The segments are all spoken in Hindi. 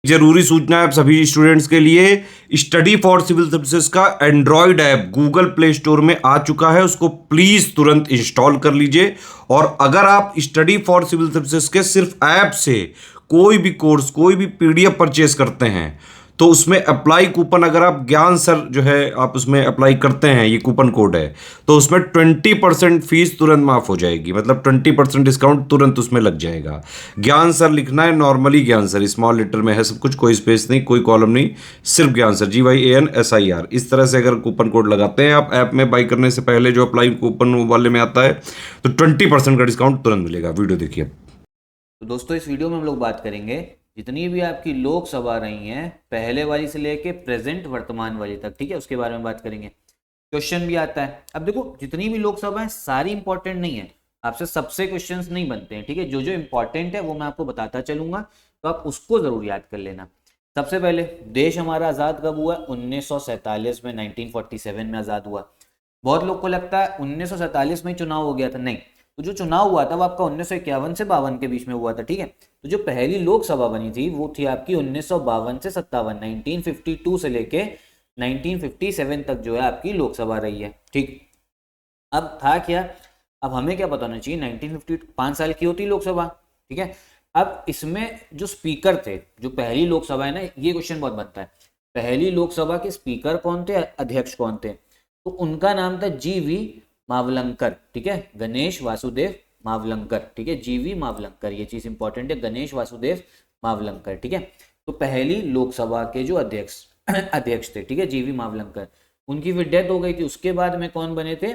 जरूरी सूचना है आप सभी स्टूडेंट्स के लिए, स्टडी फॉर सिविल सर्विसेज का Android app Google play store में आ चुका है, उसको प्लीज तुरंत इंस्टॉल कर लीजिए। और अगर आप स्टडी फॉर सिविल सर्विसेज के सिर्फ ऐप से कोई भी कोर्स, कोई भी पीडीएफ परचेस करते हैं तो उसमें अप्लाई कूपन, अगर आप ज्ञान सर जो है आप उसमें अप्लाई करते हैं, ये कूपन कोड है, तो उसमें 20% फीस तुरंत माफ हो जाएगी, मतलब 20% डिस्काउंट तुरंत उसमें लग जाएगा। ज्ञान सर लिखना है, नॉर्मली ज्ञान सर स्मॉल लेटर में है सब कुछ, कोई स्पेस नहीं, कोई कॉलम नहीं, सिर्फ ज्ञान सर, GYANSIR। इस तरह से अगर कूपन कोड लगाते हैं आप ऐप में बाई करने से पहले, जो अप्लाई कूपन वाले में आता है, तो 20% का डिस्काउंट तुरंत मिलेगा। वीडियो देखिए। तो दोस्तों इस वीडियो में हम लोग बात करेंगे जितनी भी आपकी लोकसभा रही हैं, पहले वाली से लेके प्रेजेंट वर्तमान वाली तक, ठीक है, उसके बारे में बात करेंगे। क्वेश्चन भी आता है। अब देखो जितनी भी लोकसभा है सारी इंपॉर्टेंट नहीं है, आपसे सबसे क्वेश्चंस नहीं बनते हैं, ठीक है। जो जो इंपॉर्टेंट है वो मैं आपको बताता चलूंगा, तो आप उसको जरूर याद कर लेना। सबसे पहले देश हमारा आज़ाद कब हुआ? 1947 में, 1947 में आज़ाद हुआ। बहुत लोग को लगता है 1947 में ही चुनाव हो गया था, नहीं। तो जो चुनाव हुआ था वो आपका 1951 से 52 के बीच में हुआ था, ठीक है। तो जो पहली लोकसभा बनी थी वो थी आपकी 1952 से 57, 1952 से लेके 1957 तक जो है आपकी लोकसभा रही है, ठीक। अब था क्या, अब हमें क्या पता होना चाहिए, 1950 5 साल की होती लोकसभा, ठीक है। अब इसमें जो स्पीकर थे, जो पहली लोकसभा है ना, ये क्वेश्चन बहुत बनता है, पहली लोकसभा के स्पीकर कौन थे, अध्यक्ष कौन थे? तो उनका नाम था GV मावलंकर, ठीक है, गणेश वासुदेव मावलंकर, ठीक है, GV मावलंकर, ये चीज इंपॉर्टेंट है, गणेश वासुदेव मावलंकर, ठीक है। तो पहली लोकसभा के जो अध्यक्ष अध्यक्ष थे, ठीक है, GV मावलंकर, उनकी फिर डेथ हो गई थी। उसके बाद में कौन बने थे?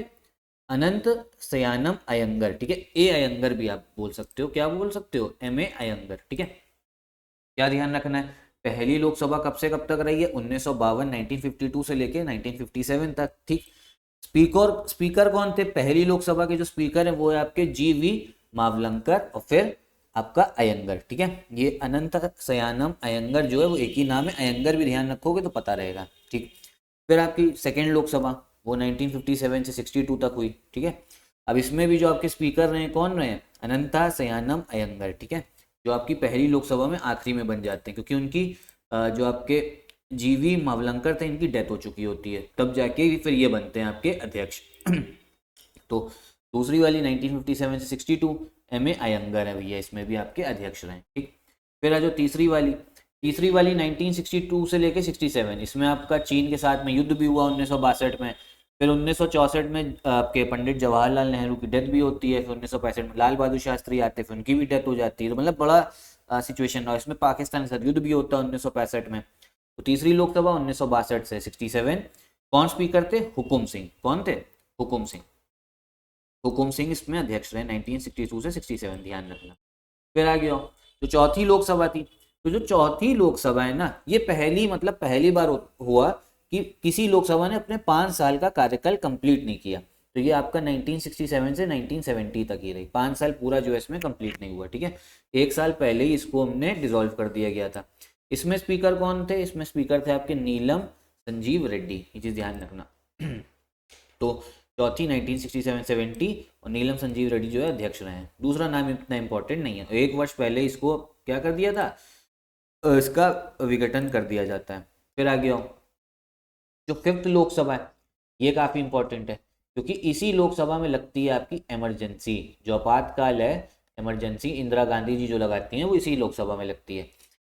अनंत सयानम अयंगर, ठीक है, ए अयंगर भी आप बोल सकते हो, क्या बोल सकते हो? MA अयंगर, ठीक है। क्या ध्यान रखना है, पहली लोकसभा कब से कब तक रही है? 1952, 1952 से लेके 1957 तक, ठीक। स्पीकर कौन थे पहली लोकसभा के? जो स्पीकर है वो है आपके GV मावलंकर और फिर आपका अयंगर, ठीक है। ये अनंत सयानम अयंगर जो है वो एक ही नाम है, अयंगर भी ध्यान रखोगे तो पता रहेगा, ठीक। फिर आपकी सेकेंड लोकसभा वो 1957 से 62 तक हुई, ठीक है। अब इसमें भी जो आपके स्पीकर रहे कौन रहे? अनंता सयानम अयंगर, ठीक है, जो आपकी पहली लोकसभा में आखिरी में बन जाते हैं, क्योंकि उनकी जो आपके GV मावलंकर थे इनकी डेथ हो चुकी होती है, तब जाके फिर ये बनते हैं आपके अध्यक्ष। तो दूसरी वाली 1957 से 62 MA अयंगर है भैया, इसमें भी आपके अध्यक्ष रहे, ठीक। फिर जो तीसरी वाली 1962 से लेके 67, इसमें आपका चीन के साथ में युद्ध भी हुआ 1962 में। फिर 1964 में आपके पंडित जवाहरलाल नेहरू की डेथ भी होती है। फिर 1965 में लाल बहादुर शास्त्री आते हैं, फिर उनकी भी डेथ हो जाती है। तो मतलब बड़ा सिचुएशन रहा। इसमें पाकिस्तान के साथ युद्ध भी होता है 1965 में। तो तीसरी लोकसभा 1962 से 67। कौन स्पीकर थे? हुकुम सिंह। कौन थे? हुकुम सिंह। हुकुम सिंह इसमें अध्यक्ष रहे 1962 से 67, ध्यान रखना। फिर आ गया जो चौथी लोकसभा थी। तो जो चौथी लोकसभा है ना, ये पहली बार हुआ कि किसी लोकसभा ने अपने 5 साल का कार्यकाल कंप्लीट नहीं किया। तो ये आपका 1967 से 1970 तक ही रही, 5 साल पूरा जो है इसमें कंप्लीट नहीं हुआ, ठीक है। 1 साल पहले ही इसको हमने डिसॉल्व कर दिया गया था। इसमें स्पीकर कौन थे? इसमें स्पीकर थे आपके नीलम संजीव रेड्डी, ये चीज ध्यान रखना। तो चौथी 1967-70 और नीलम संजीव रेड्डी जो है अध्यक्ष रहे हैं। दूसरा नाम इतना इंपॉर्टेंट नहीं है, 1 वर्ष पहले इसको क्या कर दिया था, इसका विघटन कर दिया जाता है। फिर आ गया जो 5th लोकसभा है, ये काफी इंपॉर्टेंट है क्योंकि इसी लोकसभा में लगती है आपकी इमरजेंसी, जो आपातकाल है, इमरजेंसी इंदिरा गांधी जी जो लगाती हैं वो इसी लोकसभा में लगती है।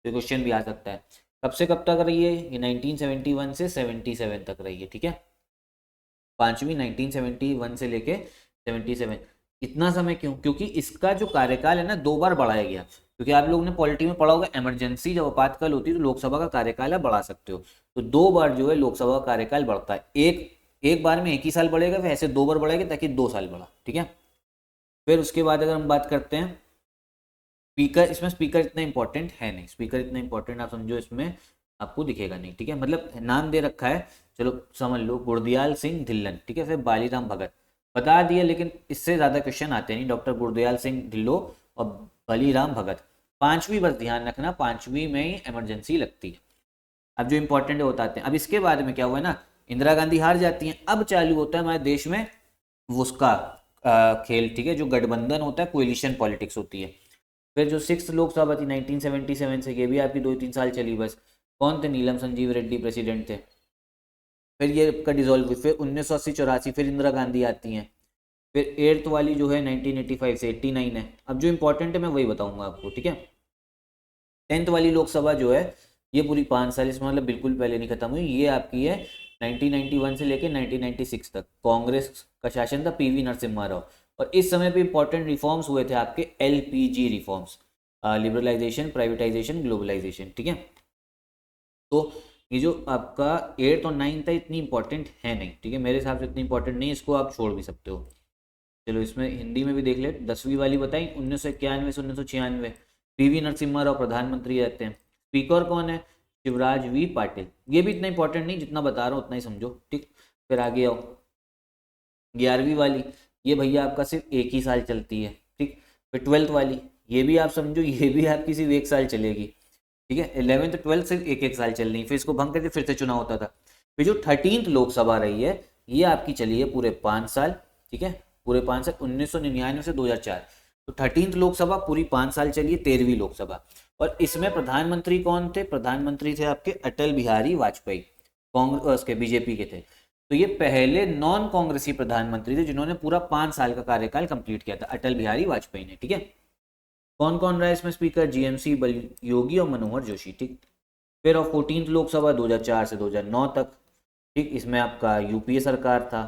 तो क्वेश्चन भी आ सकता है। कब से कब तक रही है ये? 1971 से 77 तक रही है, ठीक है। पांचवी 1971 से लेके 77। इतना समय क्यों? क्योंकि इसका जो कार्यकाल है ना 2 बार बढ़ाया गया। क्योंकि आप लोगों ने पॉलिटी में पढ़ा होगा, इमरजेंसी जब आपातकाल होती है तो लोकसभा का कार्यकाल आप बढ़ा सकते हो। तो 2 बार जो है लोकसभा का कार्यकाल बढ़ता है। एक बार में 1 ही साल बढ़ेगा, फिर ऐसे 2 बार बढ़ेगा ताकि 2 साल बढ़ा, ठीक है। फिर उसके बाद अगर हम बात करते हैं स्पीकर, इसमें स्पीकर इतना इंपॉर्टेंट है नहीं, स्पीकर इतना इंपॉर्टेंट आप समझो इसमें आपको दिखेगा नहीं, ठीक है। मतलब नाम दे रखा है, चलो समझ लो, गुरदयाल सिंह ढिल्लन, ठीक है। फिर बालीराम भगत बता दिया, लेकिन इससे ज्यादा क्वेश्चन आते नहीं। डॉक्टर गुरदयाल सिंह ढिल्लो और बालीराम भगत। 5वीं बस ध्यान रखना, 5वीं में ही इमरजेंसी लगती है। अब जो इंपॉर्टेंट है बताते हैं। अब इसके बाद में क्या हुआ ना, इंदिरा गांधी हार जाती हैं। अब चालू होता है हमारे देश में वो उसका खेल, ठीक है, जो गठबंधन होता है, कोलिशन पॉलिटिक्स होती है। फिर जो 6th लोकसभा थी 1977 से, ये भी आपकी 2-3 साल चली बस। कौन थे? नीलम संजीव रेड्डी प्रेसिडेंट थे। फिर ये आपका डिसॉल्व हुई। फिर 1980-84 फिर इंदिरा गांधी आती हैं। फिर 8th वाली जो है 1985 से 89 है। अब जो इंपॉर्टेंट है मैं वही बताऊंगा आपको, ठीक है। 10th वाली लोकसभा जो है ये पूरी 5 साल, इसमें मतलब बिल्कुल पहले नहीं खत्म हुई, ये आपकी है 1991 से लेकर 1996 तक। कांग्रेस का शासन था, पीवी नरसिम्हा राव। और इस समय पे इंपॉर्टेंट रिफॉर्म्स हुए थे आपके LPG reforms, liberalisation, privatisation, globalisation, ठीक है। तो ये जो आपका 8th और 9th है इतनी इंपॉर्टेंट है नहीं, ठीक है, मेरे हिसाब से इतनी इंपॉर्टेंट नहीं, इसको आप छोड़ भी सकते हो। चलो इसमें हिंदी में भी देख ले। 10वीं वाली बताई 1991 से 1996, पीवी नरसिम्हा राव प्रधानमंत्री रहते हैं। स्पीकर कौन है? शिवराज वी पाटिल। ये भी इतना इंपॉर्टेंट नहीं, जितना बता रहा हूँ उतना ही समझो, ठीक। फिर आगे आओ 11वीं वाली, ये भैया आपका सिर्फ 1 ही साल चलती है, ठीक। फिर 12th वाली, ये भी आप समझो, ये भी आपकी सिर्फ 1 साल चलेगी, ठीक है। 11th 12th सिर्फ 1-1 साल चलनी, फिर इसको भंग करके फिर से चुनाव होता था। फिर जो 13th लोकसभा रही है ये आपकी चली है पूरे 5 साल, ठीक है, पूरे 5 साल 1999 से 2004। तो 13th लोकसभा पूरी 5 साल चली है। 13वीं लोकसभा, और इसमें प्रधानमंत्री कौन थे? प्रधानमंत्री थे आपके अटल बिहारी वाजपेयी, कांग्रेस के, बीजेपी के थे। तो ये पहले नॉन कांग्रेसी प्रधानमंत्री थे जिन्होंने पूरा 5 साल का कार्यकाल कंप्लीट किया था, अटल बिहारी वाजपेयी ने, ठीक है। कौन कौन रहा है इसमें स्पीकर? जीएमसी बलयोगी और मनोहर जोशी, ठीक। फिर और 14th लोकसभा 2004 से 2009 तक, ठीक, इसमें आपका यूपीए सरकार था,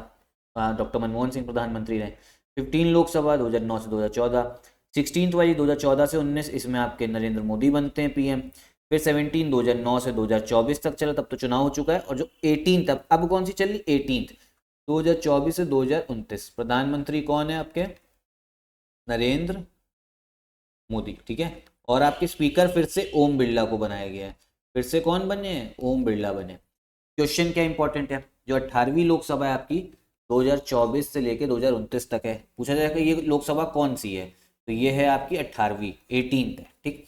डॉक्टर मनमोहन सिंह प्रधानमंत्री रहे। 15 लोकसभा 2009 से 2014। 16th वाली 2014 से 19, इसमें आपके नरेंद्र मोदी बनते हैं पीएम। फिर 17 2009 से 2024 तक चला, तब तो चुनाव हो चुका है। और जो 18 तक, अब कौन सी चली? 18 2024 से 2029, प्रधानमंत्री कौन है आपके? नरेंद्र मोदी, ठीक है। और आपके स्पीकर फिर से ओम बिरला को बनाया गया है। फिर से कौन बने हैं? ओम बिरला बने। क्वेश्चन क्या इंपॉर्टेंट है? जो 18वीं लोकसभा है आपकी 2024 से लेकर 2029 तक है, पूछा जाएगा ये लोकसभा कौन सी है, तो ये है आपकी 18वीं, 18th है, ठीक।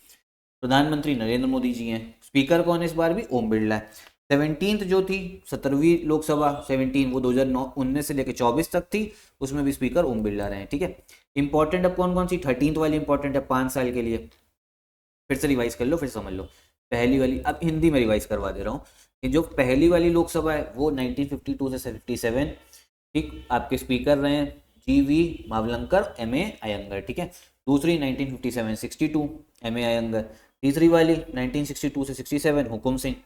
प्रधानमंत्री नरेंद्र मोदी जी हैं। स्पीकर कौन है इस बार भी? ओम बिरला है। 17th जो थी 17वीं लोकसभा 17, वो 2019 से लेकर 24 तक थी, उसमें भी स्पीकर ओम बिरला रहे हैं, ठीक है। इंपॉर्टेंट अब कौन कौन सी? 13th वाली इंपॉर्टेंट है 5 साल के लिए। फिर से रिवाइज कर लो, फिर समझ लो। पहली वाली, अब हिंदी में रिवाइज करवा दे रहा हूँ, कि जो पहली वाली लोकसभा है वो 1952 से 57, ठीक, आपके स्पीकर रहे हैं GV मावलंकर, MA अयंगर, ठीक है। दूसरी 1957 62, MA अयंगर। तीसरी वाली 1962 से 67, हुकुम सिंह।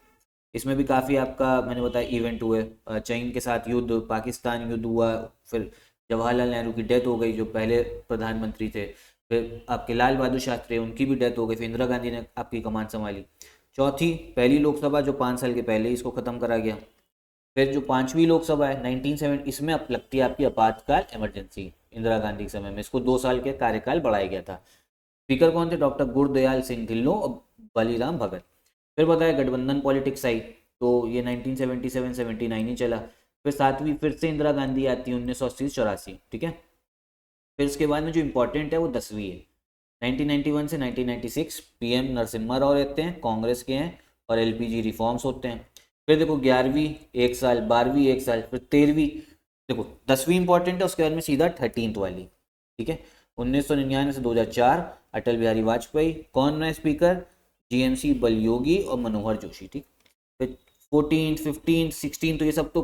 इसमें भी काफ़ी आपका मैंने बताया इवेंट हुए, चीन के साथ युद्ध, पाकिस्तान युद्ध हुआ, फिर जवाहरलाल नेहरू की डेथ हो गई जो पहले प्रधानमंत्री थे। फिर आपके लाल बहादुर शास्त्री, उनकी भी डेथ हो गई। फिर इंदिरा गांधी ने आपकी कमान संभाली। चौथी पहली लोकसभा जो 5 साल के पहले इसको ख़त्म करा गया। फिर जो 5वीं लोकसभा है 1970, इसमें अब लगती है आपकी आपातकाल इमरजेंसी, इंदिरा गांधी के समय में इसको 2 साल के कार्यकाल बढ़ाया गया था। स्पीकर कौन थे? डॉक्टर गुरदयाल सिंह ढिल्लों और बलीराम भगत। फिर बताया गठबंधन पॉलिटिक्स आई, तो ये 1977-79 ही चला। फिर 7वीं फिर से इंदिरा गांधी आती है 1980-84, ठीक है। फिर उसके बाद में जो इंपॉर्टेंट है वो 10वीं है 1991 से 1996, पीएम नरसिम्हा राव रहते हैं, कांग्रेस के हैं, और एलपीजी रिफॉर्म्स होते हैं। फिर देखो 11वीं 1 साल, 12वीं 1 साल, फिर 13वीं, देखो 10वीं इंपॉर्टेंट है, उसके बाद में सीधा 13th वाली, ठीक है। 1999 से 2004, अटल बिहारी वाजपेयी। कौन है स्पीकर? जीएमसी बलयोगी और मनोहर जोशी, ठीक। फिर 14, 15, 16 तो ये सब तो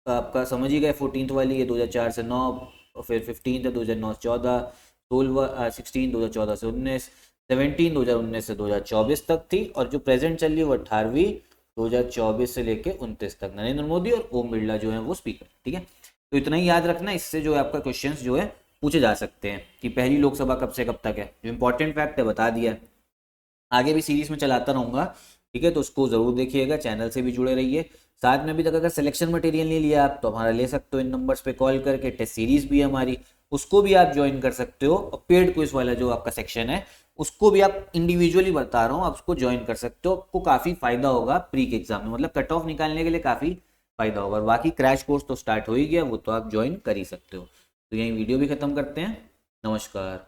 आपका समझ ही गए। 14th वाली है 2004 से 9, और फिर 15 है 2009 से 14, 16 2014 से 19, 17 2019 से 2024 तक थी। और जो प्रेजेंट चल रही है वो 18वीं 2024 से लेके 29 तक, नरेंद्र मोदी और ओम बिरला जो है वो स्पीकर, ठीक है। तो इतना ही याद रखना, इससे जो है आपका क्वेश्चंस जो है पूछे जा सकते हैं कि पहली लोकसभा कब से कब तक है। जो इंपॉर्टेंट फैक्ट है बता दिया है, आगे भी सीरीज में चलाता रहूँगा, ठीक है। तो उसको ज़रूर देखिएगा, चैनल से भी जुड़े रहिए। साथ में अभी तक अगर सिलेक्शन मटेरियल नहीं लिया आप तो हमारा ले सकते हो इन नंबर्स पे कॉल करके। टेस्ट सीरीज भी है हमारी, उसको भी आप ज्वाइन कर सकते हो। और पेड क्विज वाला जो आपका सेक्शन है उसको भी आप इंडिविजुअली बता रहा हूँ, आप उसको ज्वाइन कर सकते हो। आपको काफ़ी फायदा होगा प्री के एग्जाम में, मतलब कट ऑफ निकालने के लिए काफ़ी फायदा होगा। और बाकी क्रैश कोर्स तो स्टार्ट हो ही गया, वो तो आप ज्वाइन कर ही सकते हो। तो यही वीडियो भी खत्म करते हैं। नमस्कार।